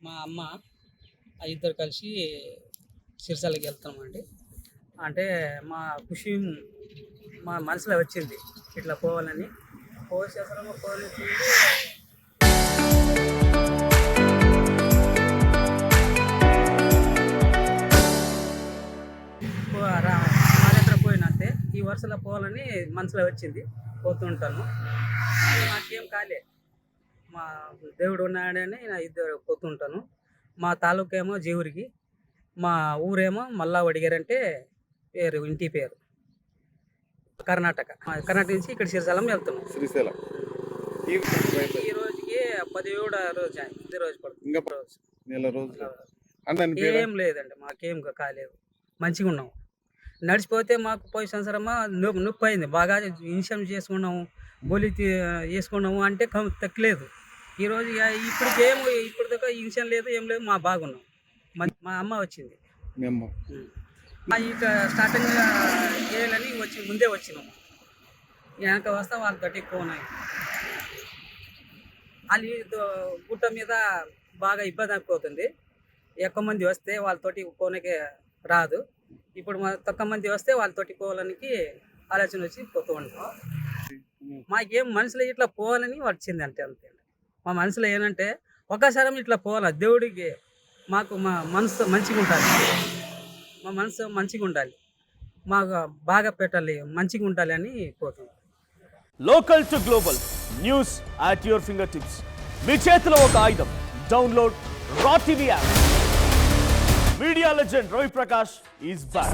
మా అమ్మ ఇద్దరు కలిసి సిరిసిల్లకి వెళ్తున్నామండి. అంటే మా ఖుషి మా మనసులో వచ్చింది ఇట్లా పోవాలని. పోసేసరము పోనిచ్చింది. మా దగ్గర పోయినంతే ఈ వరుసలో పోవాలని మనసులో వచ్చింది. పోతుంటాను. నాకేం కాలే. మా దేవుడు ఉన్నాడని నా ఇద్దరు పోతుంటాను. మా తాలూకేమో జీవురికి, మా ఊరేమో మల్లా వడిగేరంటే పేరు, ఇంటి పేరు. కర్ణాటక. కర్ణాటక నుంచి ఇక్కడ శ్రీశైలం వెళ్తున్నాం. శ్రీశైలం ఈ రోజుకి 17వ రోజు అయింది. ఇది రోజు పడుతుంది. ఇంకా రోజు నెల రోజులు అంటే అనిపించదా? ఏం లేదండి, మాకేం కాలేదు. మంచిగా ఉన్నాం. నడిచిపోతే మాకు పోయి సంవత్సరమా నొప్పి అయింది బాగా. ఇన్సూరెన్స్ చేసుకున్నాము, బొలి వేసుకున్నాము అంటే తగ్గలేదు. ఈరోజు ఇప్పుడు దాకా ఇన్సూరెన్స్ లేదు, ఏం లేదు, మా బాగున్నాం. మా అమ్మ వచ్చింది. మీ అమ్మ మా ఇక స్టార్టింగ్ చేయాలని ముందే వచ్చినాము. వెనక వస్తే వాళ్ళ తోటి ఎక్కువ ఉన్నాయి. వాళ్ళు గుట్ట మీద బాగా ఇబ్బంది అయిపోతుంది. ఎక్కువ మంది వస్తే వాళ్ళతోటి పోనీకి రాదు. ఇప్పుడు తక్కువ మంది వస్తే వాళ్ళతోటి పోవాలనికి ఆలోచన వచ్చి పోతూ ఉంటాం. మాకేం మనసులో ఇట్లా పోవాలని వచ్చింది అంటే అంతే. మా మనసులో ఏంటంటే ఒక్కసారి ఇట్లా పోవాలి దేవుడికి. మాకు మా మనసు మంచిగా ఉండాలి, మా మనసు మంచిగా ఉండాలి, మాకు బాగా పెట్టాలి, మంచిగా ఉండాలి అని పోతాం. Local to global news at your fingertips. మీ చేతిలో ఒక ఆయుధం. Download R TV app. Media legend Ravi Prakash is back.